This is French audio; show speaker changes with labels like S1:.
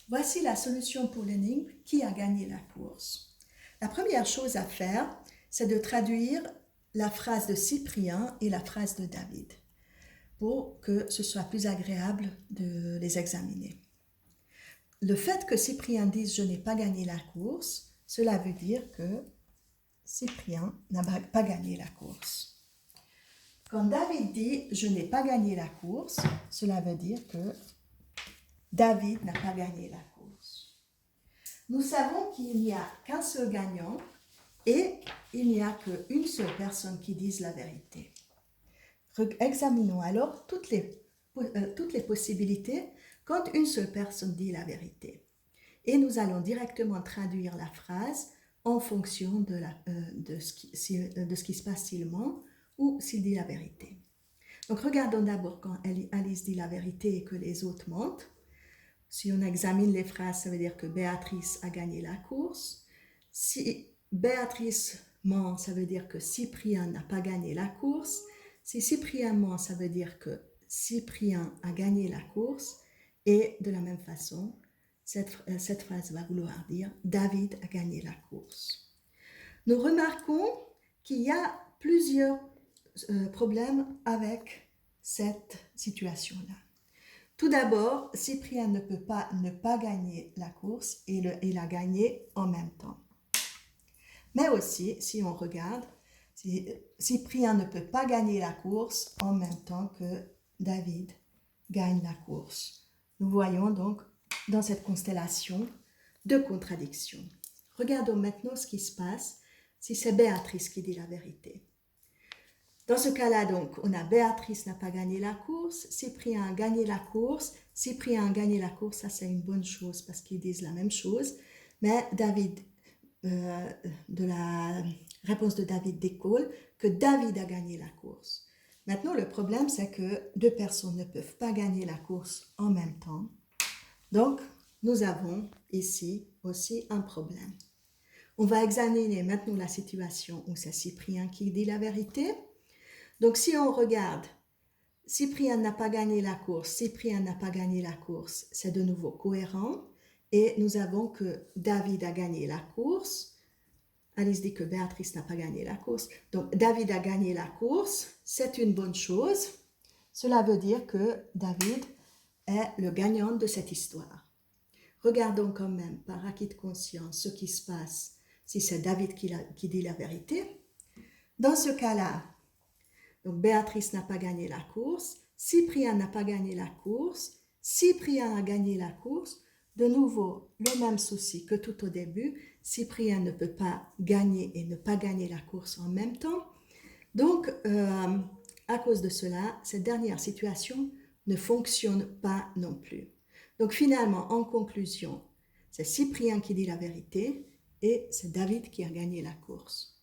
S1: Voici la solution pour l'énigme « Qui a gagné la course ?» La première chose à faire, c'est de traduire la phrase de Cyprien et la phrase de David pour que ce soit plus agréable de les examiner. Le fait que Cyprien dise « je n'ai pas gagné la course », cela veut dire que Cyprien n'a pas gagné la course. Quand David dit « je n'ai pas gagné la course », cela veut dire que David n'a pas gagné la course. Nous savons qu'il n'y a qu'un seul gagnant et il n'y a qu'une seule personne qui dise la vérité. Examinons alors toutes les possibilités quand une seule personne dit la vérité. Et nous allons directement traduire la phrase en fonction de ce qui se passe s'il ment ou s'il dit la vérité. Donc regardons d'abord quand Alice dit la vérité et que les autres mentent. Si on examine les phrases, ça veut dire que Béatrice a gagné la course. Si Béatrice ment, ça veut dire que Cyprien n'a pas gagné la course. Si Cyprien ment, ça veut dire que Cyprien a gagné la course. Et de la même façon, cette phrase va vouloir dire David a gagné la course. Nous remarquons qu'il y a plusieurs problèmes avec cette situation-là. Tout d'abord, Cyprien ne peut pas ne pas gagner la course et il a gagné en même temps. Mais aussi, si on regarde, Cyprien ne peut pas gagner la course en même temps que David gagne la course. Nous voyons donc dans cette constellation deux contradictions. Regardons maintenant ce qui se passe si c'est Béatrice qui dit la vérité. Dans ce cas-là, donc, on a Béatrice n'a pas gagné la course, Cyprien a gagné la course. Cyprien a gagné la course, ça c'est une bonne chose parce qu'ils disent la même chose. Mais David, de la réponse de David découle que David a gagné la course. Maintenant, le problème, c'est que deux personnes ne peuvent pas gagner la course en même temps. Donc, nous avons ici aussi un problème. On va examiner maintenant la situation où c'est Cyprien qui dit la vérité. Donc, si on regarde, Cyprien n'a pas gagné la course, Cyprien n'a pas gagné la course, c'est de nouveau cohérent. Et nous avons que David a gagné la course. Alice dit que Béatrice n'a pas gagné la course. Donc, David a gagné la course, c'est une bonne chose. Cela veut dire que David est le gagnant de cette histoire. Regardons quand même, par acquis de conscience, ce qui se passe si c'est David qui dit la vérité. Dans ce cas-là, donc Béatrice n'a pas gagné la course, Cyprien n'a pas gagné la course, Cyprien a gagné la course. De nouveau, le même souci que tout au début, Cyprien ne peut pas gagner et ne pas gagner la course en même temps. Donc, à cause de cela, cette dernière situation ne fonctionne pas non plus. Donc finalement, en conclusion, c'est Cyprien qui dit la vérité et c'est David qui a gagné la course.